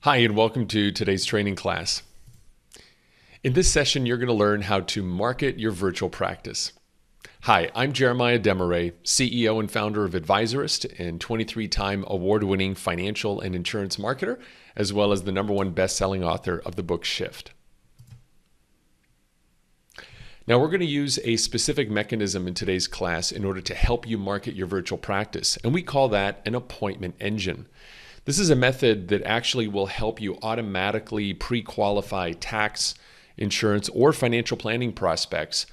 Hi, and welcome to today's training class. In this session, you're going to learn how to market your virtual practice. Hi, I'm Jeremiah Desmarais, CEO and founder of Advisorist and 23-time award-winning financial and insurance marketer, as well as the #1 best-selling author of the book Shift. Now, we're going to use a specific mechanism in today's class in order to help you market your virtual practice, and we call that an appointment engine. This is a method that actually will help you automatically pre-qualify tax, insurance, or financial planning prospects,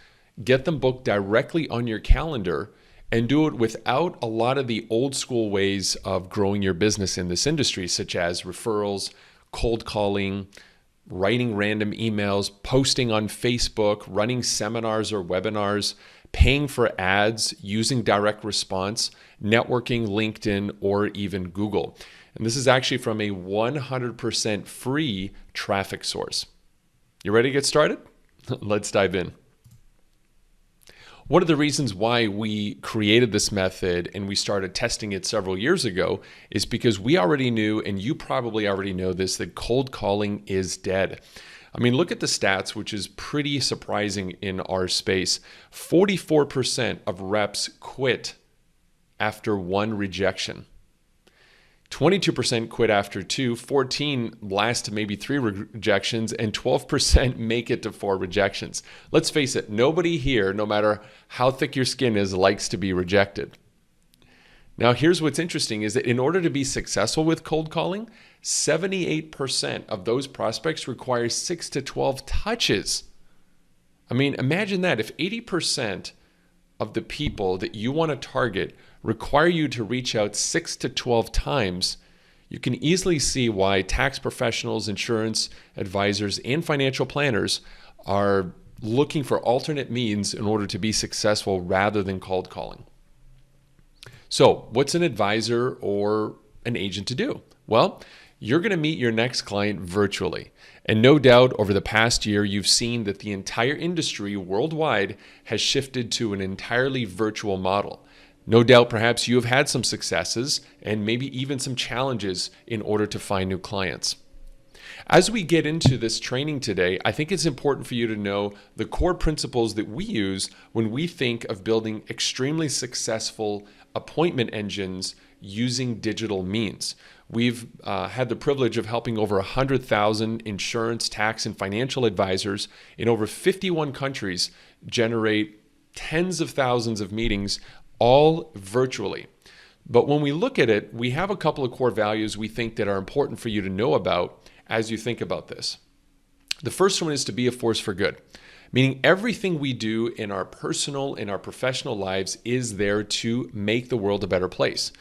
get them booked directly on your calendar, and do it without a lot of the old school ways of growing your business in this industry, such as referrals, cold calling, writing random emails, posting on Facebook, running seminars or webinars, paying for ads, using direct response, networking, LinkedIn, or even Google. And this is actually from a 100% free traffic source. You ready to get started? Let's dive in. One of the reasons why we created this method and we started testing it several years ago is because we already knew, and you probably already know this, that cold calling is dead. I mean, look at the stats, which is pretty surprising in our space. 44% of reps quit after one rejection. 22% quit after 2, 14 last to maybe 3 rejections, and 12% make it to 4 rejections. Let's face it, nobody here, no matter how thick your skin is, likes to be rejected. Now, here's what's interesting is that in order to be successful with cold calling, 78% of those prospects require 6 to 12 touches. I mean, imagine that. If 80% of the people that you want to target require you to reach out 6 to 12 times, you can easily see why tax professionals, insurance advisors, and financial planners are looking for alternate means in order to be successful rather than cold calling. So, what's an advisor or an agent to do? Well, you're going to meet your next client virtually. And no doubt over the past year, you've seen that the entire industry worldwide has shifted to an entirely virtual model. No doubt perhaps you have had some successes and maybe even some challenges in order to find new clients. As we get into this training today, I think it's important for you to know the core principles that we use when we think of building extremely successful appointment engines using digital means. We've had the privilege of helping over 100,000 insurance, tax, and financial advisors in over 51 countries generate tens of thousands of meetings, all virtually. But when we look at it, we have a couple of core values we think that are important for you to know about as you think about this. The first one is to be a force for good, meaning everything we do in our personal and our professional lives is there to make the world a better place.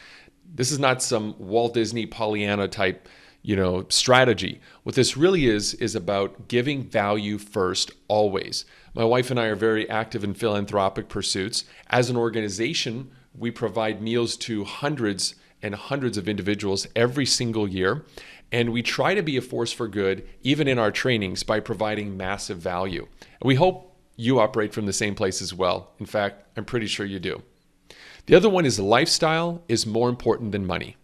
This is not some Walt Disney Pollyanna type, strategy. What this really is about giving value first, always. My wife and I are very active in philanthropic pursuits. As an organization, we provide meals to hundreds and hundreds of individuals every single year. And we try to be a force for good, even in our trainings, by providing massive value. And we hope you operate from the same place as well. In fact, I'm pretty sure you do. The other one is lifestyle is more important than money.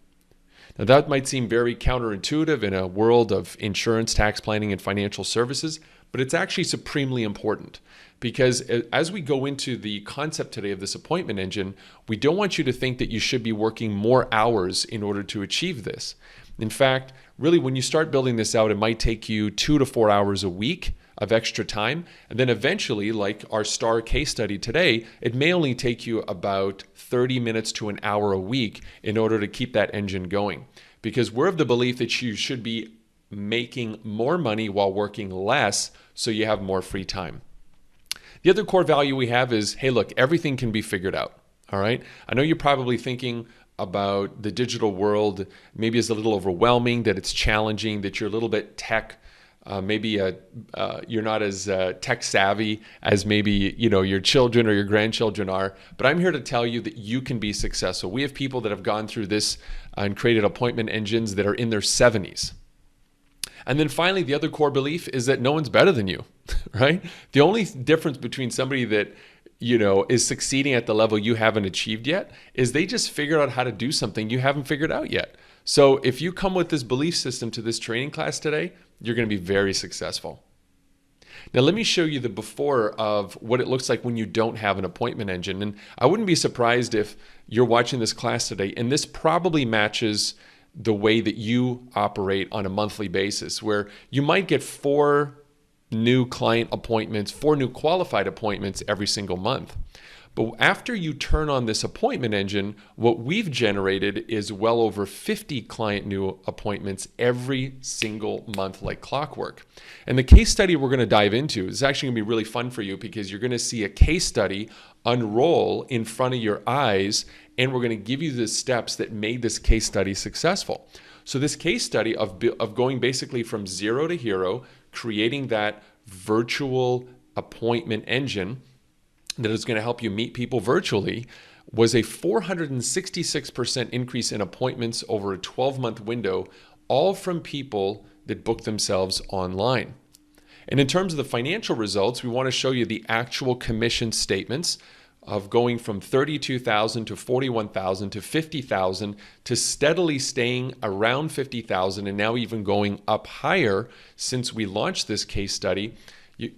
Now, that might seem very counterintuitive in a world of insurance, tax planning, and financial services, but it's actually supremely important because as we go into the concept today of this appointment engine, we don't want you to think that you should be working more hours in order to achieve this. In fact, really, when you start building this out, it might take you 2 to 4 hours a week of extra time. And then eventually, like our star case study today, it may only take you about 30 minutes to an hour a week in order to keep that engine going. Because we're of the belief that you should be making more money while working less so you have more free time. The other core value we have is, hey, look, everything can be figured out. All right. I know you're probably thinking about the digital world maybe is a little overwhelming, that it's challenging, that you're a little bit tech. Maybe you're not as tech savvy as maybe your children or your grandchildren are. But I'm here to tell you that you can be successful. We have people that have gone through this and created appointment engines that are in their 70s. And then finally, the other core belief is that no one's better than you, right? The only difference between somebody that is succeeding at the level you haven't achieved yet is they just figured out how to do something you haven't figured out yet. So if you come with this belief system to this training class today, you're going to be very successful. Now, let me show you the before of what it looks like when you don't have an appointment engine. And I wouldn't be surprised if you're watching this class today, and this probably matches the way that you operate on a monthly basis, where you might get 4 new client appointments, 4 new qualified appointments every single month. But after you turn on this appointment engine, what we've generated is well over 50 client new appointments every single month like clockwork. And the case study we're going to dive into is actually going to be really fun for you, because you're going to see a case study unroll in front of your eyes, and we're going to give you the steps that made this case study successful. So this case study of going basically from zero to hero, creating that virtual appointment engine that is going to help you meet people virtually, was a 466% increase in appointments over a 12-month window, all from people that book themselves online. And in terms of the financial results, we want to show you the actual commission statements of going from $32,000 to $41,000 to $50,000 to steadily staying around $50,000, and now even going up higher since we launched this case study.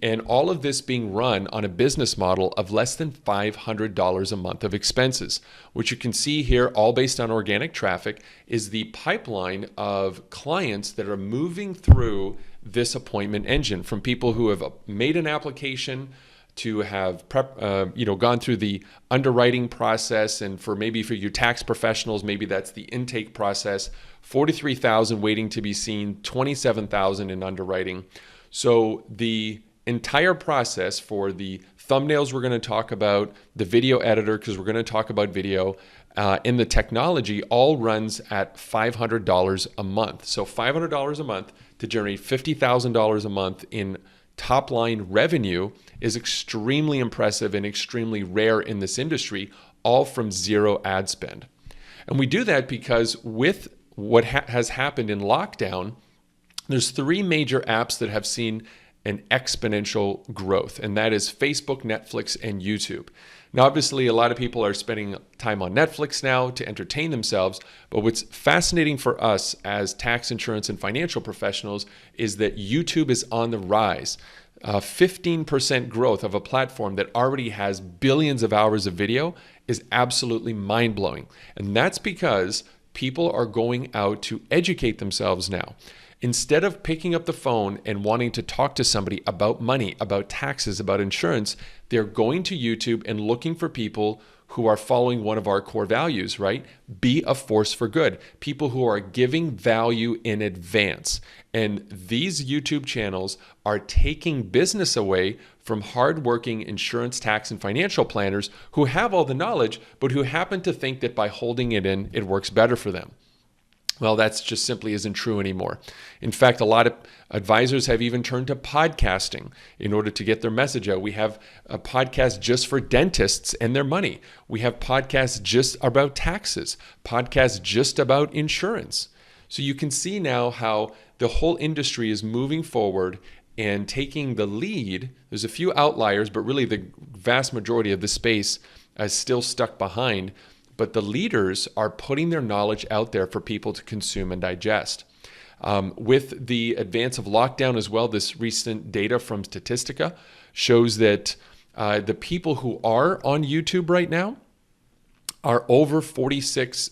And all of this being run on a business model of less than $500 a month of expenses, which you can see here, all based on organic traffic, is the pipeline of clients that are moving through this appointment engine, from people who have made an application to have gone through the underwriting process, and for your tax professionals, maybe that's the intake process, 43,000 waiting to be seen, 27,000 in underwriting. So the entire process for the thumbnails we're going to talk about, the video editor, because we're going to talk about video, and the technology all runs at $500 a month. So $500 a month to generate $50,000 a month in top line revenue is extremely impressive and extremely rare in this industry, all from zero ad spend. And we do that because with what has happened in lockdown, there's 3 major apps that have seen an exponential growth, and that is Facebook, Netflix, and YouTube. Now, obviously, a lot of people are spending time on Netflix now to entertain themselves, but what's fascinating for us as tax, insurance, and financial professionals is that YouTube is on the rise. 15% growth of a platform that already has billions of hours of video is absolutely mind-blowing. And that's because people are going out to educate themselves now. Instead of picking up the phone and wanting to talk to somebody about money, about taxes, about insurance, they're going to YouTube and looking for people who are following one of our core values, right? Be a force for good. People who are giving value in advance. And these YouTube channels are taking business away from hardworking insurance, tax, and financial planners who have all the knowledge, but who happen to think that by holding it in, it works better for them. Well, that's just simply isn't true anymore. In fact, a lot of advisors have even turned to podcasting in order to get their message out. We have a podcast just for dentists and their money. We have podcasts just about taxes, podcasts just about insurance. So you can see now how the whole industry is moving forward and taking the lead. There's a few outliers, but really the vast majority of the space is still stuck behind. But the leaders are putting their knowledge out there for people to consume and digest. With the advance of lockdown as well, this recent data from Statistica shows that the people who are on YouTube right now are over 56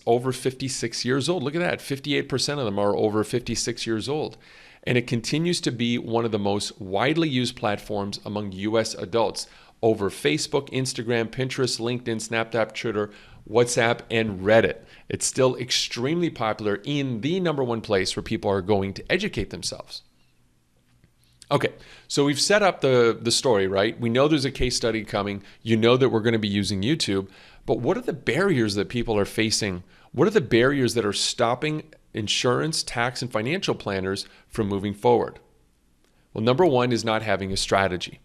years old. Look at that, 58% of them are over 56 years old. And it continues to be one of the most widely used platforms among US adults over Facebook, Instagram, Pinterest, LinkedIn, Snapchat, Twitter, WhatsApp, and Reddit. It's still extremely popular in the number one place where people are going to educate themselves. Okay, so we've set up the story, right? We know there's a case study coming. You know that we're going to be using YouTube. But what are the barriers that people are facing? What are the barriers that are stopping insurance, tax, and financial planners from moving forward? Well, number one is not having a strategy.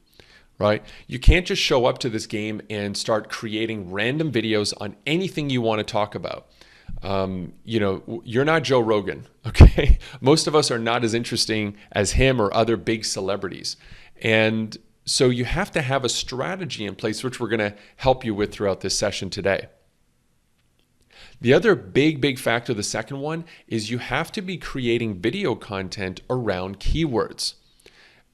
Right? You can't just show up to this game and start creating random videos on anything you want to talk about. You're not Joe Rogan, okay? Most of us are not as interesting as him or other big celebrities. And so you have to have a strategy in place, which we're going to help you with throughout this session today. The other big factor, the second one, is you have to be creating video content around keywords.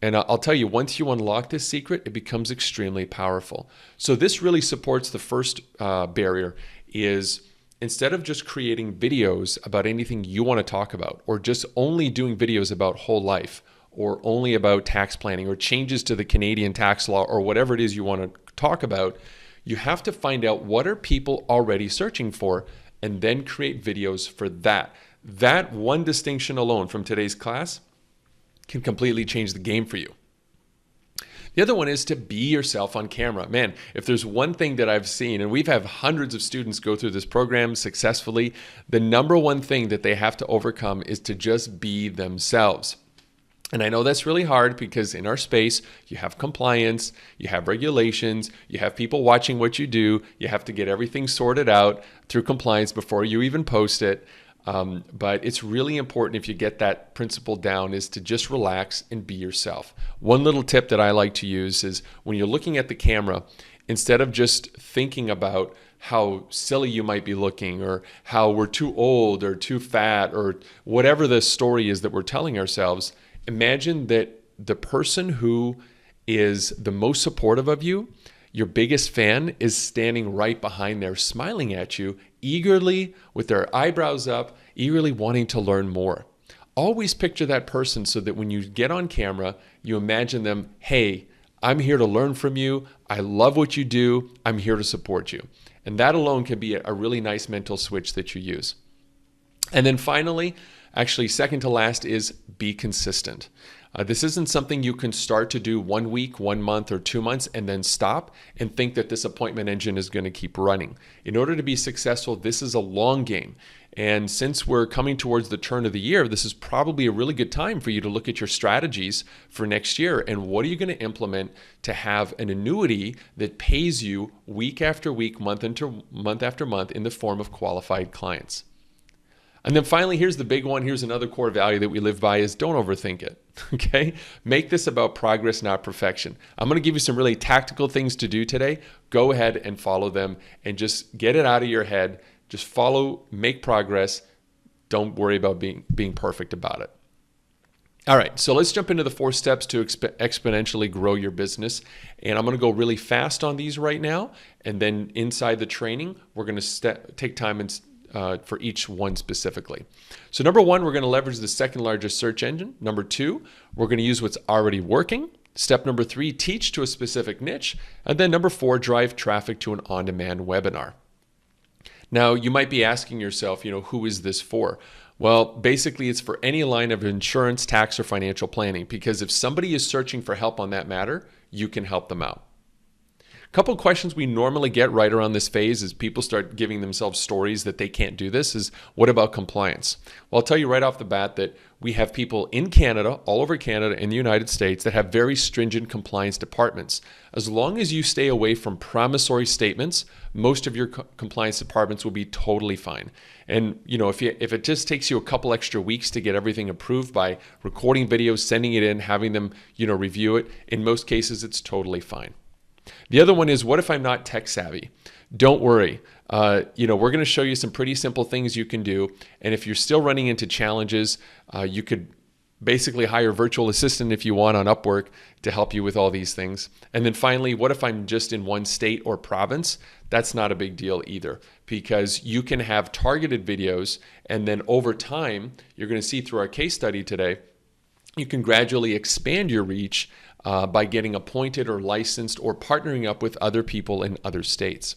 And I'll tell you, once you unlock this secret, it becomes extremely powerful. So this really supports the first barrier, is instead of just creating videos about anything you want to talk about, or just only doing videos about whole life, or only about tax planning, or changes to the Canadian tax law, or whatever it is you want to talk about, you have to find out what are people already searching for, and then create videos for that. That one distinction alone from today's class can completely change the game for you. The other one is to be yourself on camera. Man, if there's one thing that I've seen, and we've had hundreds of students go through this program successfully, the number one thing that they have to overcome is to just be themselves. And I know that's really hard because in our space, you have compliance, you have regulations, you have people watching what you do, you have to get everything sorted out through compliance before you even post it. But it's really important, if you get that principle down, is to just relax and be yourself. One little tip that I like to use is when you're looking at the camera, instead of just thinking about how silly you might be looking, or how we're too old or too fat, or whatever the story is that we're telling ourselves, imagine that the person who is the most supportive of you, your biggest fan, is standing right behind there, smiling at you, eagerly, with their eyebrows up, eagerly wanting to learn more. Always picture that person so that when you get on camera, you imagine them, hey, I'm here to learn from you. I love what you do. I'm here to support you. And that alone can be a really nice mental switch that you use. And then finally, actually second to last, is be consistent. This isn't something you can start to do 1 week, 1 month, or 2 months and then stop and think that this appointment engine is going to keep running. In order to be successful, this is a long game. And since we're coming towards the turn of the year, this is probably a really good time for you to look at your strategies for next year and what are you going to implement to have an annuity that pays you week after week, month after month in the form of qualified clients. And then finally, here's the big one. Here's another core value that we live by, is don't overthink it, okay? Make this about progress, not perfection. I'm going to give you some really tactical things to do today. Go ahead and follow them and just get it out of your head. Just follow, make progress. Don't worry about being perfect about it. All right, so let's jump into the 4 steps to exponentially grow your business. And I'm going to go really fast on these right now. And then inside the training, we're going to take time and for each one specifically. So number 1, we're going to leverage the second largest search engine. Number 2, we're going to use what's already working. Step number 3, teach to a specific niche. And then number 4, drive traffic to an on-demand webinar. Now, you might be asking yourself, who is this for? Well, basically, it's for any line of insurance, tax, or financial planning, because if somebody is searching for help on that matter, you can help them out. Couple questions we normally get right around this phase as people start giving themselves stories that they can't do this is, what about compliance? Well, I'll tell you right off the bat that we have people in Canada, all over Canada and the United States, that have very stringent compliance departments. As long as you stay away from promissory statements, most of your compliance departments will be totally fine. And if it just takes you a couple extra weeks to get everything approved by recording videos, sending it in, having them review it, in most cases it's totally fine. The other one is, what if I'm not tech savvy? Don't worry. We're going to show you some pretty simple things you can do. And if you're still running into challenges, you could basically hire a virtual assistant if you want on Upwork to help you with all these things. And then finally, what if I'm just in one state or province? That's not a big deal either, because you can have targeted videos, and then over time, you're going to see through our case study today, you can gradually expand your reach by getting appointed or licensed or partnering up with other people in other states.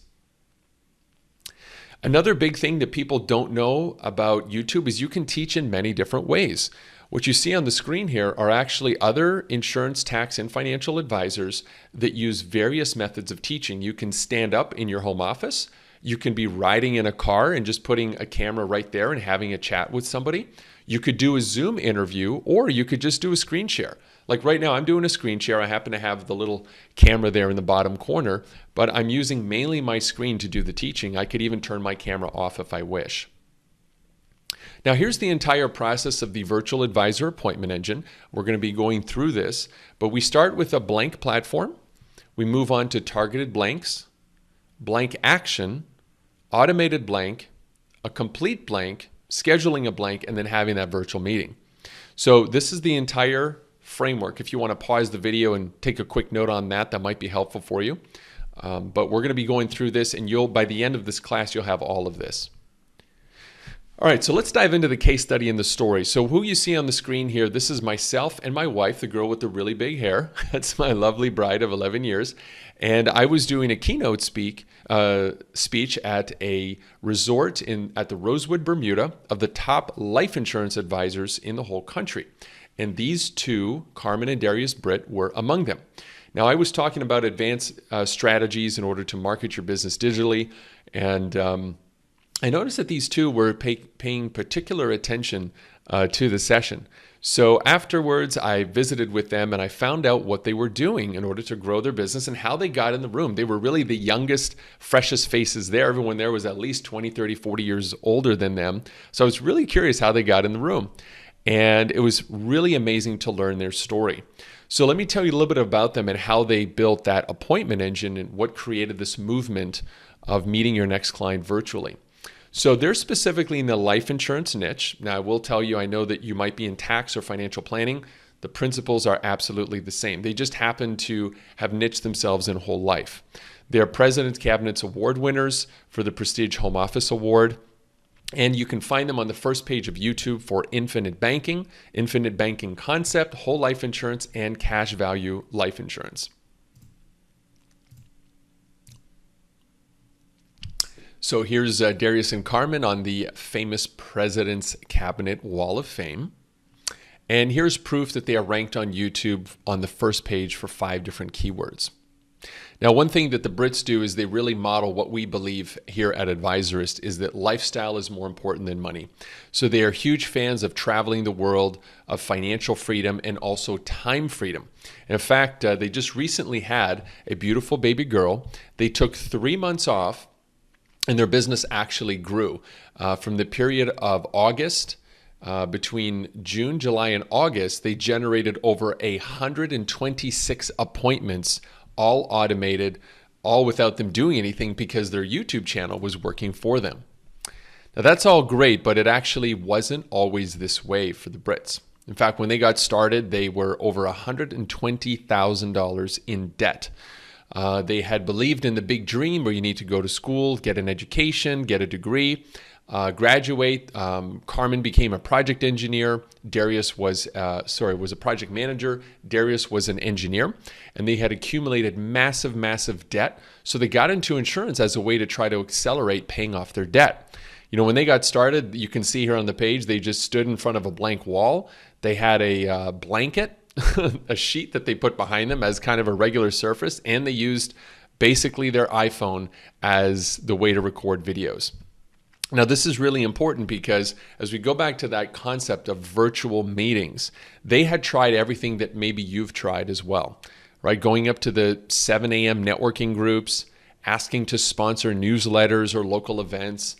Another big thing that people don't know about YouTube is you can teach in many different ways. What you see on the screen here are actually other insurance, tax, and financial advisors that use various methods of teaching. You can stand up in your home office. You can be riding in a car and just putting a camera right there and having a chat with somebody. You could do a Zoom interview, or you could just do a screen share. Like right now, I'm doing a screen share. I happen to have the little camera there in the bottom corner, but I'm using mainly my screen to do the teaching. I could even turn my camera off if I wish. Now, here's the entire process of the Virtual Advisor Appointment Engine. We're going to be going through this, but we start with a blank platform. We move on to targeted blanks, blank action, automated blank, a complete blank, scheduling a blank, and then having that virtual meeting. So this is the entire framework. If you want to pause the video and take a quick note on that, that might be helpful for you. But we're going to be going through this, and by the end of this class, you'll have all of this. All right, so let's dive into the case study and the story. So who you see on the screen here, this is myself and my wife, the girl with the really big hair. That's my lovely bride of 11 years. And I was doing a keynote speech at a resort at the Rosewood, Bermuda, of the top life insurance advisors in the whole country. And these two, Carmen and Darius Britt, were among them. Now, I was talking about advanced strategies in order to market your business digitally, and I noticed that these two were paying particular attention to the session. So afterwards, I visited with them and I found out what they were doing in order to grow their business and how they got in the room. They were really the youngest, freshest faces there. Everyone there was at least 20, 30, 40 years older than them. So I was really curious how they got in the room. And it was really amazing to learn their story. So let me tell you a little bit about them and how they built that appointment engine and what created this movement of meeting your next client virtually. So they're specifically in the life insurance niche. Now, I will tell you, I know that you might be in tax or financial planning. The principles are absolutely the same. They just happen to have niched themselves in whole life. They're President's Cabinet's Award winners for the Prestige Home Office Award. And you can find them on the first page of YouTube for infinite banking concept, whole life insurance, and cash value life insurance. So here's Darius and Carmen on the famous President's Cabinet Wall of Fame. And here's proof that they are ranked on YouTube on the first page for 5 different keywords. Now, one thing that the Brits do is they really model what we believe here at Advisorist is that lifestyle is more important than money. So they are huge fans of traveling the world, of financial freedom, and also time freedom. And in fact, they just recently had a beautiful baby girl. They took 3 months off, and their business actually grew. From the period of August, between June, July, and August, they generated over 126 appointments, all automated, all without them doing anything because their YouTube channel was working for them. Now that's all great, but it actually wasn't always this way for the Brits. In fact, when they got started, they were over $120,000 in debt. They had believed in the big dream where you need to go to school, get an education, get a degree, graduate. Carmen became a project engineer. Darius was a project manager. Darius was an engineer, and they had accumulated massive debt. So they got into insurance as a way to try to accelerate paying off their debt. You know, when they got started, you can see here on the page, they just stood in front of a blank wall. They had a blanket, a sheet that they put behind them as kind of a regular surface, and they used basically their iPhone as the way to record videos. Now, this is really important because as we go back to that concept of virtual meetings, they had tried everything that maybe you've tried as well, right? Going up to the 7 a.m. networking groups, asking to sponsor newsletters or local events,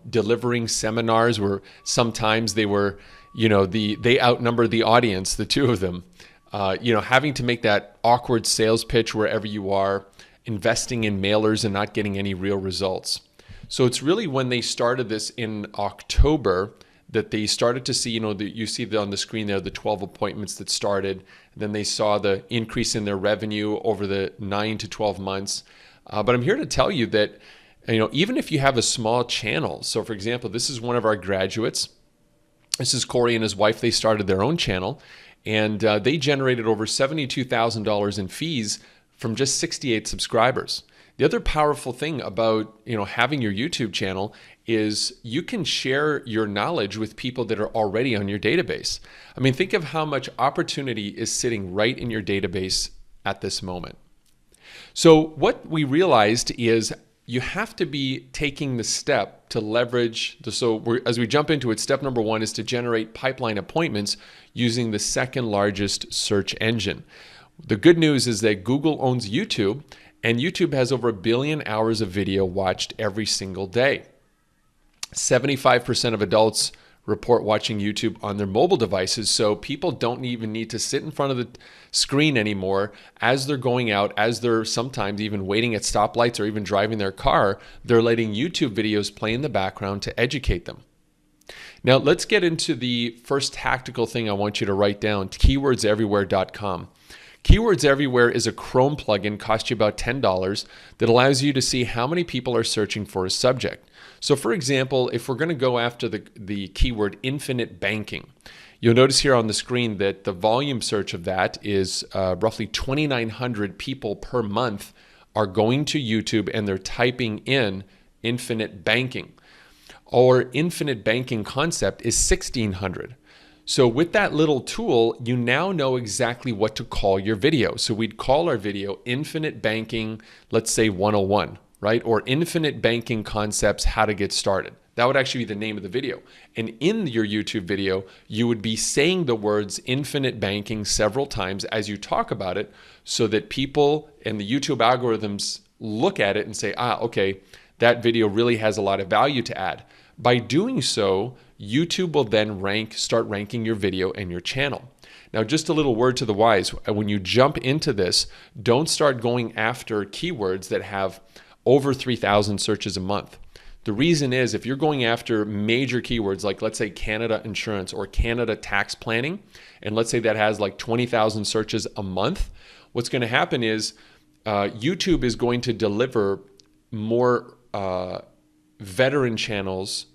delivering seminars where sometimes they were, they outnumbered the audience, the two of them, having to make that awkward sales pitch wherever you are, investing in mailers and not getting any real results. So it's really when they started this in October that they started to see, you see on the screen there, the 12 appointments that started. Then they saw the increase in their revenue over the 9 to 12 months. But I'm here to tell you that, even if you have a small channel, so for example, this is one of our graduates. This is Corey and his wife. They started their own channel, and they generated over $72,000 in fees from just 68 subscribers. The other powerful thing about having your YouTube channel is you can share your knowledge with people that are already on your database. I mean, think of how much opportunity is sitting right in your database at this moment. So what we realized is you have to be taking the step to leverage. As we jump into it, step number 1 is to generate pipeline appointments using the second largest search engine. The good news is that Google owns YouTube, and YouTube has over 1 billion hours of video watched every single day. 75% of adults report watching YouTube on their mobile devices. So people don't even need to sit in front of the screen anymore as they're going out, as they're sometimes even waiting at stoplights or even driving their car. They're letting YouTube videos play in the background to educate them. Now let's get into the first tactical thing I want you to write down, keywordseverywhere.com. Keywords Everywhere is a Chrome plugin, costs you about $10, that allows you to see how many people are searching for a subject. So for example, if we're going to go after the keyword infinite banking, you'll notice here on the screen that the volume search of that is roughly 2,900 people per month are going to YouTube and they're typing in infinite banking. Or infinite banking concept is 1,600. So with that little tool, you now know exactly what to call your video. So we'd call our video Infinite Banking, let's say 101, right? Or Infinite Banking Concepts, How to Get Started. That would actually be the name of the video. And in your YouTube video, you would be saying the words infinite banking several times as you talk about it so that people and the YouTube algorithms look at it and say, okay, that video really has a lot of value to add. By doing so, YouTube will then start ranking your video and your channel. Now, just a little word to the wise. When you jump into this, don't start going after keywords that have over 3,000 searches a month. The reason is if you're going after major keywords like, let's say, Canada insurance or Canada tax planning, and let's say that has like 20,000 searches a month, what's going to happen is YouTube is going to deliver more veteran channels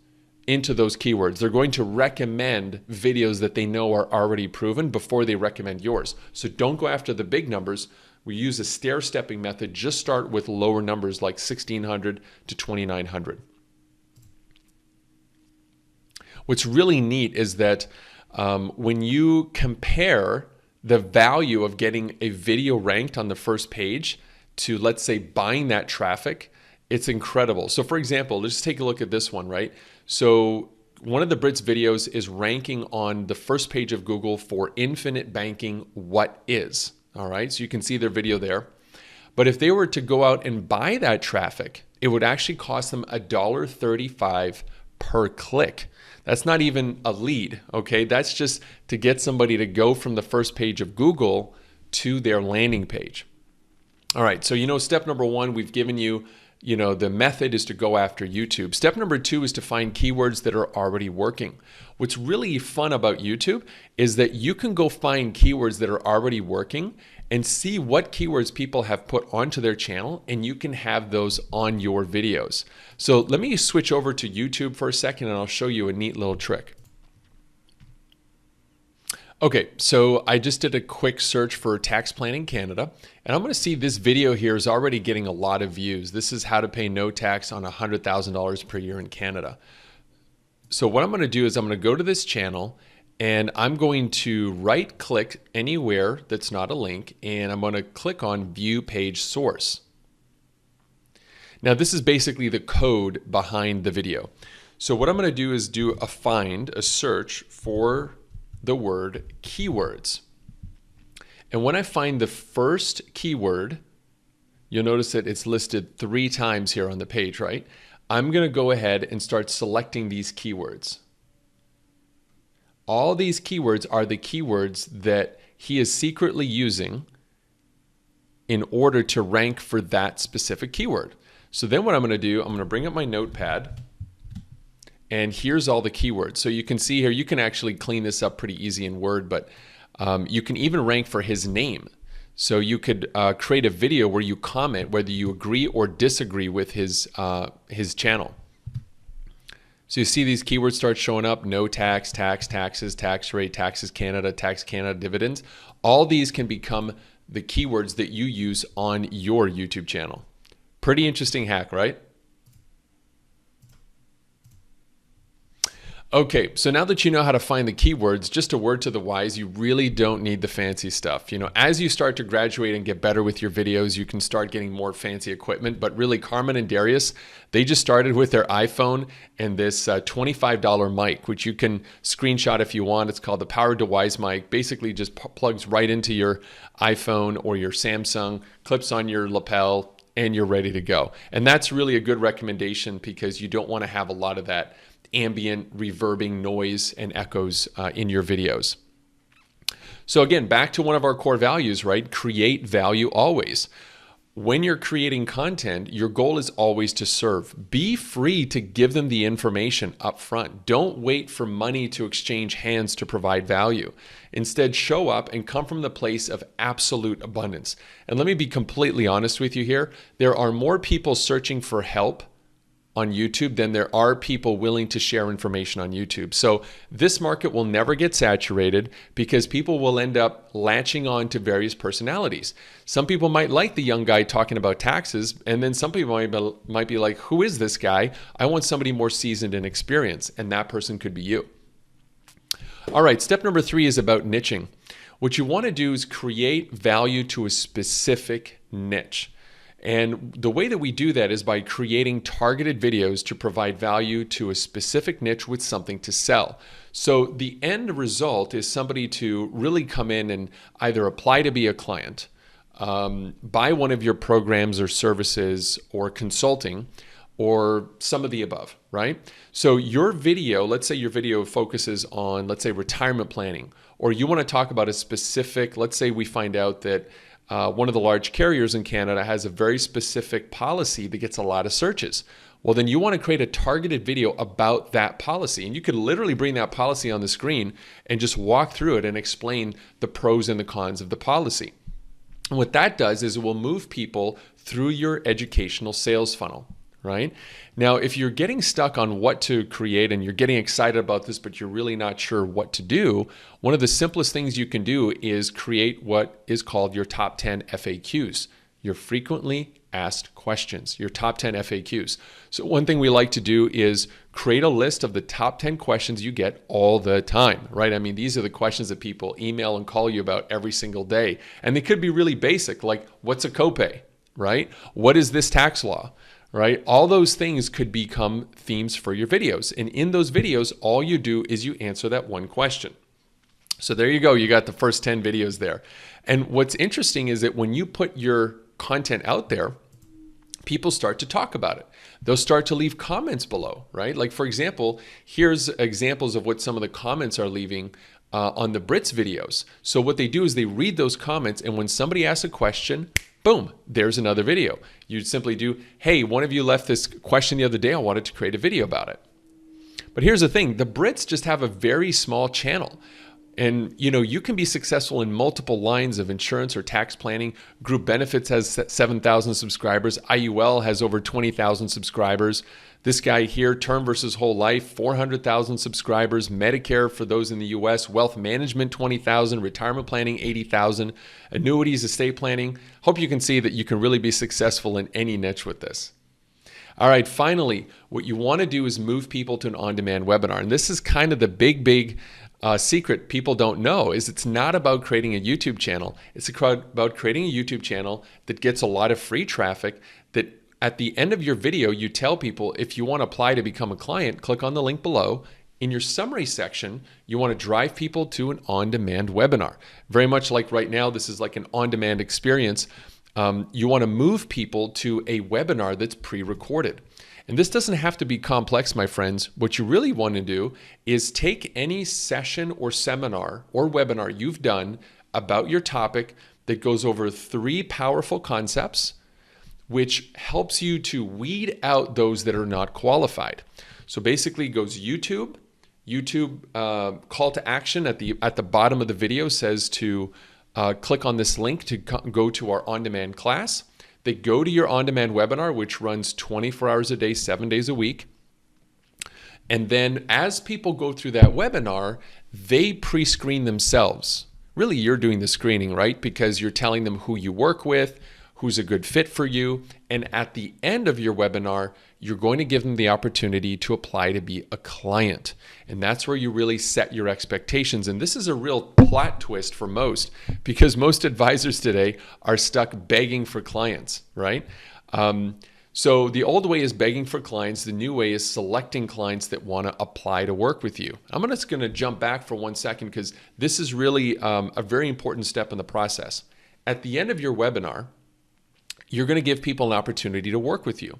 into those keywords. They're going to recommend videos that they know are already proven before they recommend yours. So don't go after the big numbers. We use a stair-stepping method. Just start with lower numbers like 1,600 to 2,900. What's really neat is that when you compare the value of getting a video ranked on the first page to, let's say, buying that traffic, it's incredible. So for example, let's take a look at this one, right? So one of the Brits' videos is ranking on the first page of Google for infinite banking, what is, all right? So you can see their video there. But if they were to go out and buy that traffic, it would actually cost them $1.35 per click. That's not even a lead, okay? That's just to get somebody to go from the first page of Google to their landing page. All right, so step number one, we've given you, the method is to go after YouTube. Step number two is to find keywords that are already working. What's really fun about YouTube is that you can go find keywords that are already working and see what keywords people have put onto their channel, and you can have those on your videos. So let me switch over to YouTube for a second and I'll show you a neat little trick. Okay, so I just did a quick search for tax planning Canada, and I'm going to see this video here is already getting a lot of views. This is how to pay no tax on $100,000 per year in Canada. So what I'm going to do is I'm going to go to this channel and I'm going to right click anywhere that's not a link, and I'm going to click on View Page Source. Now this is basically the code behind the video. So what I'm going to do is do a search for the word keywords. And when I find the first keyword, you'll notice that it's listed 3 times here on the page, right? I'm going to go ahead and start selecting these keywords. All these keywords are the keywords that he is secretly using in order to rank for that specific keyword. So then what I'm going to do, I'm going to bring up my notepad, and here's all the keywords. So you can see here, you can actually clean this up pretty easy in Word, but you can even rank for his name. So you could create a video where you comment whether you agree or disagree with his channel. So you see these keywords start showing up: no tax, tax, taxes, tax rate, taxes Canada, tax Canada, dividends. All these can become the keywords that you use on your YouTube channel. Pretty interesting hack, right? Okay, so now that you know how to find the keywords, just a word to the wise, you really don't need the fancy stuff. As you start to graduate and get better with your videos, you can start getting more fancy equipment. But really, Carmen and Darius, they just started with their iPhone and this $25 mic, which you can screenshot if you want. It's called the Power to Wise mic. Basically just plugs right into your iPhone or your Samsung, clips on your lapel, and you're ready to go. And that's really a good recommendation because you don't want to have a lot of that ambient reverbing noise and echoes in your videos. So again, back to one of our core values, right? Create value always. When you're creating content, your goal is always to serve. Be free to give them the information up front. Don't wait for money to exchange hands to provide value. Instead, show up and come from the place of absolute abundance. And let me be completely honest with you here. There are more people searching for help on YouTube than there are people willing to share information on YouTube. So this market will never get saturated because people will end up latching on to various personalities. Some people might like the young guy talking about taxes, and then some people might be like, who is this guy? I want somebody more seasoned and experienced, and that person could be you. All right, step number 3 is about niching. What you want to do is create value to a specific niche. And the way that we do that is by creating targeted videos to provide value to a specific niche with something to sell. So the end result is somebody to really come in and either apply to be a client, buy one of your programs or services or consulting, or some of the above, right? So your video, let's say your video focuses on, let's say, retirement planning, or you want to talk about a specific, let's say we find out that one of the large carriers in Canada has a very specific policy that gets a lot of searches. Well, then you want to create a targeted video about that policy. And you could literally bring that policy on the screen and just walk through it and explain the pros and the cons of the policy. And what that does is it will move people through your educational sales funnel, right? Now, if you're getting stuck on what to create and you're getting excited about this, but you're really not sure what to do, one of the simplest things you can do is create what is called your top 10 FAQs, your frequently asked questions, your top 10 FAQs. So one thing we like to do is create a list of the top 10 questions you get all the time, right? I mean, these are the questions that people email and call you about every single day. And they could be really basic, like what's a copay, right? What is this tax law? Right? All those things could become themes for your videos. And in those videos, all you do is you answer that one question. So there you go. You got the first 10 videos there. And what's interesting is that when you put your content out there, people start to talk about it. They'll start to leave comments below, right? Like for example, here's examples of what some of the comments are leaving on the Brits videos. So what they do is they read those comments, and when somebody asks a question, boom, there's another video. You'd simply do, hey, one of you left this question the other day. I wanted to create a video about it. But here's the thing. The Brits just have a very small channel. And you can be successful in multiple lines of insurance or tax planning. Group Benefits has 7,000 subscribers. IUL has over 20,000 subscribers. This guy here, Term versus Whole Life, 400,000 subscribers. Medicare for those in the US, Wealth Management, 20,000. Retirement Planning, 80,000. Annuities, estate planning. Hope you can see that you can really be successful in any niche with this. All right, finally, what you want to do is move people to an on-demand webinar. And this is kind of the big secret people don't know, is it's not about creating a YouTube channel. It's about creating a YouTube channel that gets a lot of free traffic, that at the end of your video, you tell people, if you want to apply to become a client, click on the link below. In your summary section, you want to drive people to an on-demand webinar. Very much like right now, this is like an on-demand experience. You want to move people to a webinar that's pre-recorded. And this doesn't have to be complex, my friends. What you really want to do is take any session or seminar or webinar you've done about your topic that goes over 3 powerful concepts, which helps you to weed out those that are not qualified. So basically it goes YouTube call to action at the bottom of the video says to click on this link to go to our on-demand class. They go to your on-demand webinar, which runs 24 hours a day, 7 days a week. And then as people go through that webinar, they pre-screen themselves. Really, you're doing the screening, right? Because you're telling them who you work with, who's a good fit for you. And at the end of your webinar, you're going to give them the opportunity to apply to be a client. And that's where you really set your expectations. And this is a real plot twist for most, because most advisors today are stuck begging for clients, right? So the old way is begging for clients. The new way is selecting clients that want to apply to work with you. I'm just going to jump back for 1 second, because this is really a very important step in the process. At the end of your webinar, you're going to give people an opportunity to work with you.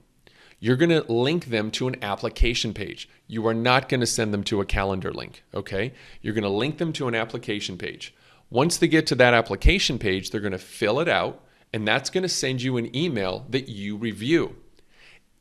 You're going to link them to an application page. You are not going to send them to a calendar link, okay? You're going to link them to an application page. Once they get to that application page, they're going to fill it out, and that's going to send you an email that you review.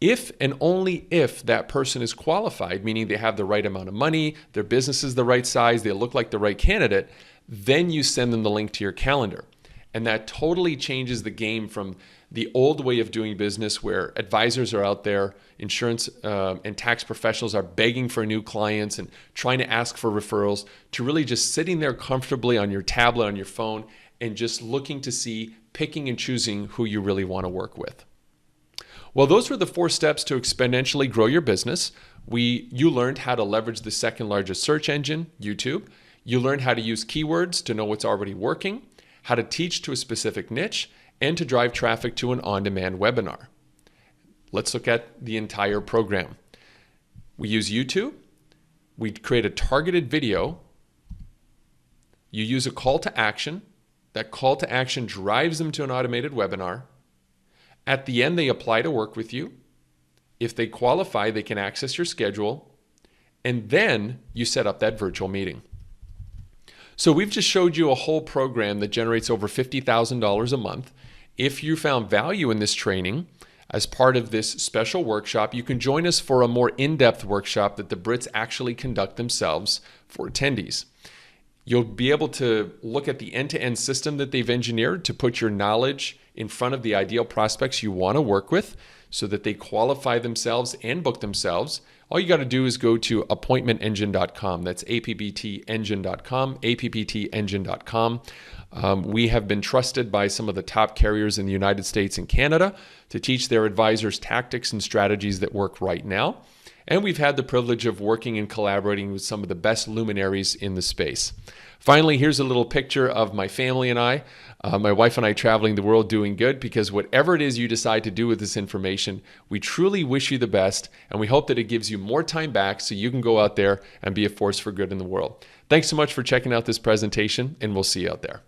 If and only if that person is qualified, meaning they have the right amount of money, their business is the right size, they look like the right candidate, then you send them the link to your calendar. And that totally changes the game from the old way of doing business where advisors are out there, insurance and tax professionals are begging for new clients and trying to ask for referrals, to really just sitting there comfortably on your tablet, on your phone, and just looking to see, picking and choosing who you really want to work with. Well, those were the 4 steps to exponentially grow your business. You learned how to leverage the second largest search engine, YouTube. You learned how to use keywords to know what's already working, how to teach to a specific niche, and to drive traffic to an on-demand webinar. Let's look at the entire program. We use YouTube. We create a targeted video. You use a call to action. That call to action drives them to an automated webinar. At the end, they apply to work with you. If they qualify, they can access your schedule. And then you set up that virtual meeting. So we've just showed you a whole program that generates over $50,000 a month. If you found value in this training, as part of this special workshop, you can join us for a more in-depth workshop that the Brits actually conduct themselves for attendees. You'll be able to look at the end-to-end system that they've engineered to put your knowledge in front of the ideal prospects you want to work with so that they qualify themselves and book themselves. All you got to do is go to appointmentengine.com. That's apptengine.com, apptengine.com. We have been trusted by some of the top carriers in the United States and Canada to teach their advisors tactics and strategies that work right now. And we've had the privilege of working and collaborating with some of the best luminaries in the space. Finally, here's a little picture of my family and I, my wife and I traveling the world doing good, because whatever it is you decide to do with this information, we truly wish you the best, and we hope that it gives you more time back so you can go out there and be a force for good in the world. Thanks so much for checking out this presentation, and we'll see you out there.